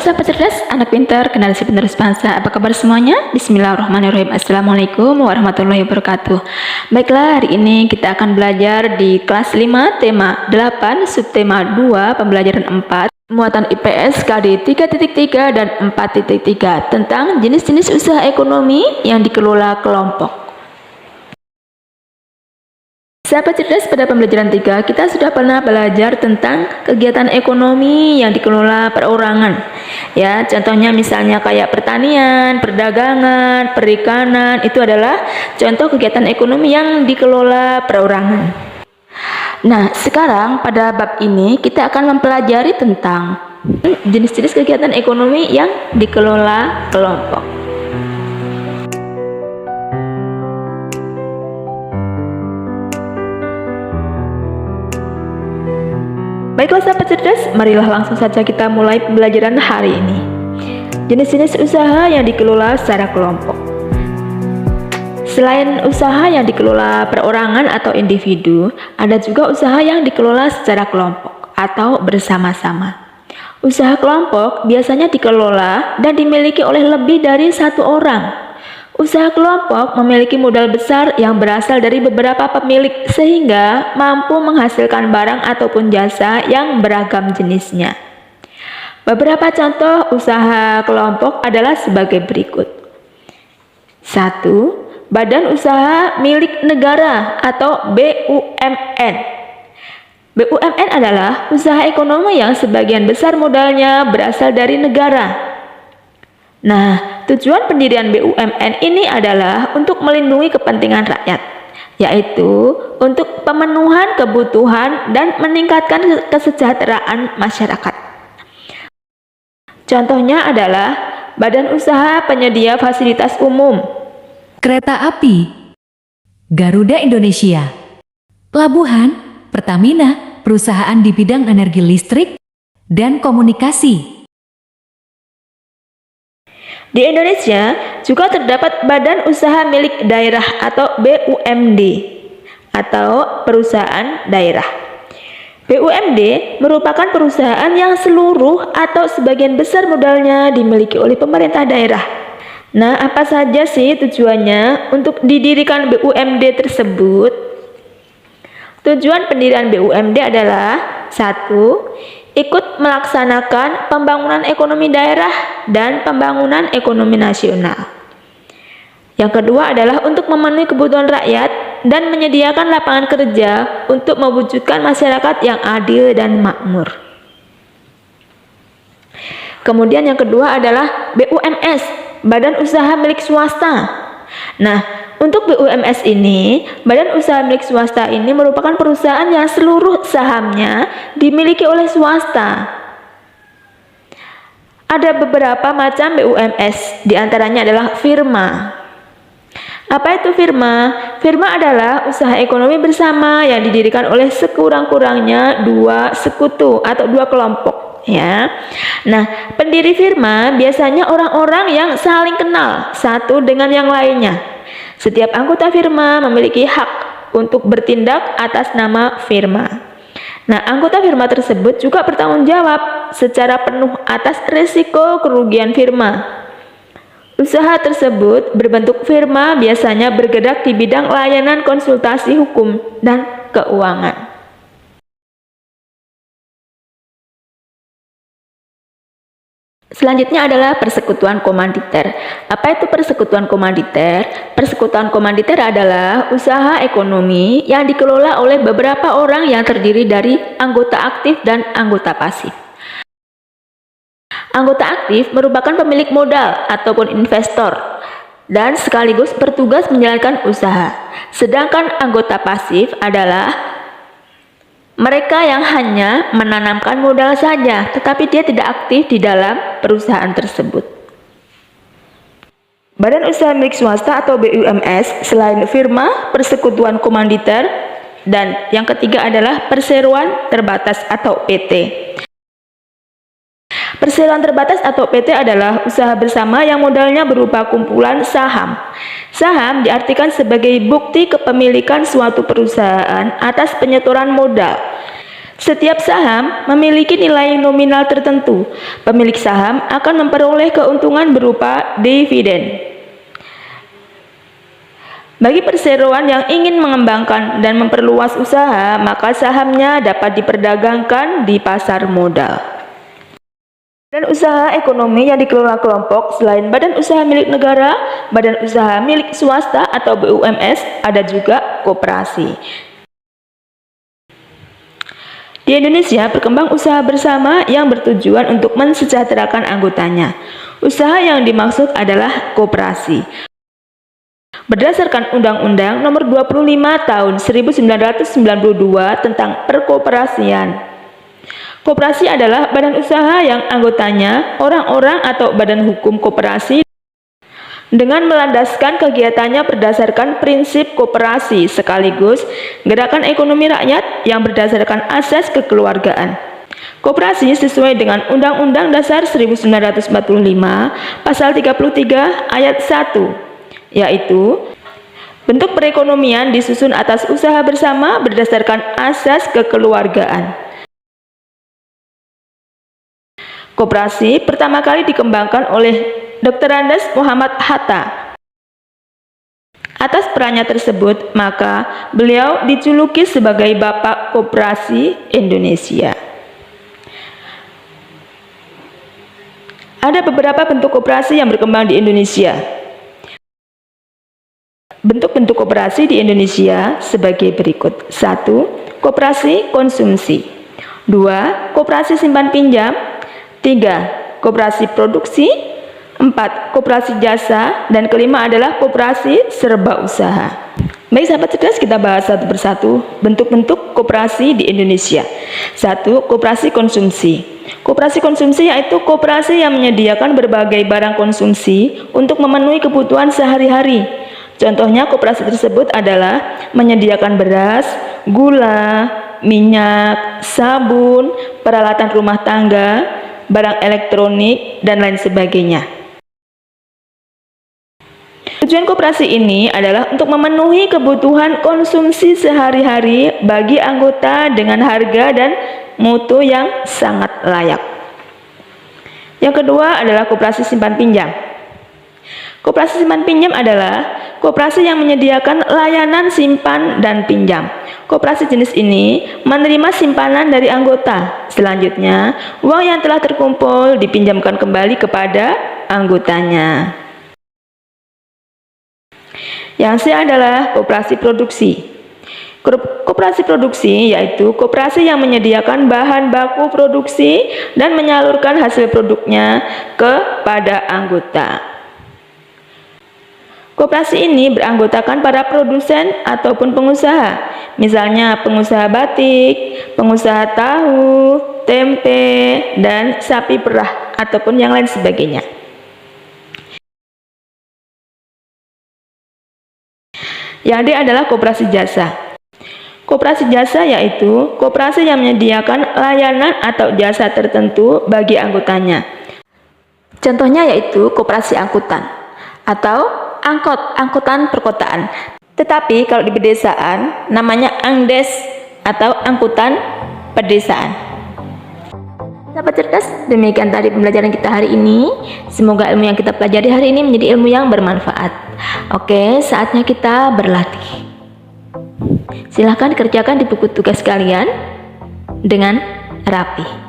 sahabat cerdas, anak pintar, generasi penerus bangsa. Apa kabar semuanya? Bismillahirrahmanirrahim. Assalamualaikum warahmatullahi wabarakatuh. Baiklah, hari ini kita akan belajar di kelas 5, tema 8, subtema 2, pembelajaran 4, muatan IPS KD 3.3 dan 4.3 tentang jenis-jenis usaha ekonomi yang dikelola kelompok. Sahabat cerdas, pada pembelajaran 3 kita sudah pernah belajar tentang kegiatan ekonomi yang dikelola perorangan. Ya, contohnya misalnya kayak pertanian, perdagangan, perikanan, itu adalah contoh kegiatan ekonomi yang dikelola perorangan. Nah, sekarang pada bab ini kita akan mempelajari tentang jenis-jenis kegiatan ekonomi yang dikelola kelompok. Baiklah sahabat cerdas, marilah langsung saja kita mulai pembelajaran hari ini. Jenis-jenis usaha yang dikelola secara kelompok. Selain usaha yang dikelola perorangan atau individu, ada juga usaha yang dikelola secara kelompok atau bersama-sama. Usaha kelompok biasanya dikelola dan dimiliki oleh lebih dari satu orang. Usaha kelompok memiliki modal besar yang berasal dari beberapa pemilik sehingga mampu menghasilkan barang ataupun jasa yang beragam jenisnya. Beberapa contoh usaha kelompok adalah sebagai berikut. 1. Badan usaha milik negara atau BUMN. BUMN adalah usaha ekonomi yang sebagian besar modalnya berasal dari negara. Nah, tujuan pendirian BUMN ini adalah untuk melindungi kepentingan rakyat, yaitu untuk pemenuhan kebutuhan dan meningkatkan kesejahteraan masyarakat. Contohnya adalah Badan Usaha Penyedia Fasilitas Umum, Kereta Api, Garuda Indonesia, Pelabuhan, Pertamina, perusahaan di bidang energi listrik, dan komunikasi. Di Indonesia juga terdapat Badan Usaha Milik Daerah atau BUMD atau perusahaan daerah. BUMD merupakan perusahaan yang seluruh atau sebagian besar modalnya dimiliki oleh pemerintah daerah. Nah, apa saja sih tujuannya untuk didirikan BUMD tersebut? Tujuan pendirian BUMD adalah 1. Ikut melaksanakan pembangunan ekonomi daerah dan pembangunan ekonomi nasional. Yang kedua adalah untuk memenuhi kebutuhan rakyat dan menyediakan lapangan kerja untuk mewujudkan masyarakat yang adil dan makmur. Kemudian yang kedua adalah BUMS, Badan Usaha Milik Swasta. Nah, untuk BUMS ini, Badan Usaha Milik Swasta ini merupakan perusahaan yang seluruh sahamnya dimiliki oleh swasta. Ada beberapa macam BUMS, diantaranya adalah firma. Apa itu firma? Firma adalah usaha ekonomi bersama yang didirikan oleh sekurang-kurangnya dua sekutu atau dua kelompok. Ya, nah pendiri firma biasanya orang-orang yang saling kenal satu dengan yang lainnya. Setiap anggota firma memiliki hak untuk bertindak atas nama firma. Nah, anggota firma tersebut juga bertanggung jawab secara penuh atas risiko kerugian firma. Usaha tersebut berbentuk firma biasanya bergerak di bidang layanan konsultasi hukum dan keuangan. Selanjutnya adalah persekutuan komanditer. Apa itu persekutuan komanditer? Persekutuan komanditer adalah usaha ekonomi yang dikelola oleh beberapa orang yang terdiri dari anggota aktif dan anggota pasif. Anggota aktif merupakan pemilik modal ataupun investor dan sekaligus bertugas menjalankan usaha. Sedangkan anggota pasif adalah mereka yang hanya menanamkan modal saja, tetapi dia tidak aktif di dalam perusahaan tersebut. Badan Usaha Milik Swasta atau BUMS selain firma, persekutuan komanditer, dan yang ketiga adalah perseroan terbatas atau PT. Perseroan terbatas atau PT adalah usaha bersama yang modalnya berupa kumpulan saham. Saham diartikan sebagai bukti kepemilikan suatu perusahaan atas penyetoran modal. Setiap saham memiliki nilai nominal tertentu. Pemilik saham akan memperoleh keuntungan berupa dividen. Bagi perseroan yang ingin mengembangkan dan memperluas usaha, maka sahamnya dapat diperdagangkan di pasar modal. Badan usaha ekonomi yang dikelola kelompok selain badan usaha milik negara, badan usaha milik swasta atau BUMS, ada juga koperasi. Di Indonesia, berkembang usaha bersama yang bertujuan untuk mensejahterakan anggotanya. Usaha yang dimaksud adalah koperasi. Berdasarkan Undang-Undang Nomor 25 Tahun 1992 tentang Perkoperasian, koperasi adalah badan usaha yang anggotanya orang-orang atau badan hukum koperasi dengan melandaskan kegiatannya berdasarkan prinsip koperasi sekaligus gerakan ekonomi rakyat yang berdasarkan asas kekeluargaan. Koperasi sesuai dengan Undang-Undang Dasar 1945 Pasal 33 Ayat 1, yaitu bentuk perekonomian disusun atas usaha bersama berdasarkan asas kekeluargaan. Koperasi pertama kali dikembangkan oleh Dr. Andes Muhammad Hatta. Atas perannya tersebut, maka beliau dijuluki sebagai Bapak Koperasi Indonesia. Ada beberapa bentuk koperasi yang berkembang di Indonesia. Bentuk-bentuk koperasi di Indonesia sebagai berikut. 1. Koperasi konsumsi. 2. Koperasi simpan pinjam. 3. Koperasi produksi. 4. Koperasi jasa. Dan kelima adalah koperasi serba usaha. Baik sahabat cerdas, kita bahas satu persatu bentuk-bentuk koperasi di Indonesia. 1. Koperasi konsumsi. Koperasi konsumsi yaitu koperasi yang menyediakan berbagai barang konsumsi untuk memenuhi kebutuhan sehari-hari. Contohnya koperasi tersebut adalah menyediakan beras, gula, minyak, sabun, peralatan rumah tangga, barang elektronik, dan lain sebagainya. Tujuan koperasi ini adalah untuk memenuhi kebutuhan konsumsi sehari-hari bagi anggota dengan harga dan mutu yang sangat layak. Yang kedua adalah koperasi simpan pinjam. Koperasi simpan pinjam adalah koperasi yang menyediakan layanan simpan dan pinjam. Koperasi jenis ini menerima simpanan dari anggota. Selanjutnya, uang yang telah terkumpul dipinjamkan kembali kepada anggotanya. Yang C adalah koperasi produksi. Koperasi produksi yaitu koperasi yang menyediakan bahan baku produksi dan menyalurkan hasil produknya kepada anggota. Koperasi ini beranggotakan para produsen ataupun pengusaha, misalnya pengusaha batik, pengusaha tahu, tempe, dan sapi perah, ataupun yang lain sebagainya. Yang D adalah koperasi jasa. Koperasi jasa yaitu koperasi yang menyediakan layanan atau jasa tertentu bagi anggotanya. Contohnya yaitu koperasi angkutan atau angkutan perkotaan. Tetapi kalau di pedesaan namanya angdes atau angkutan pedesaan. Sahabat cerdas, demikian tadi pembelajaran kita hari ini. Semoga ilmu yang kita pelajari hari ini menjadi ilmu yang bermanfaat. Oke, saatnya kita berlatih. Silahkan kerjakan di buku tugas kalian dengan rapi.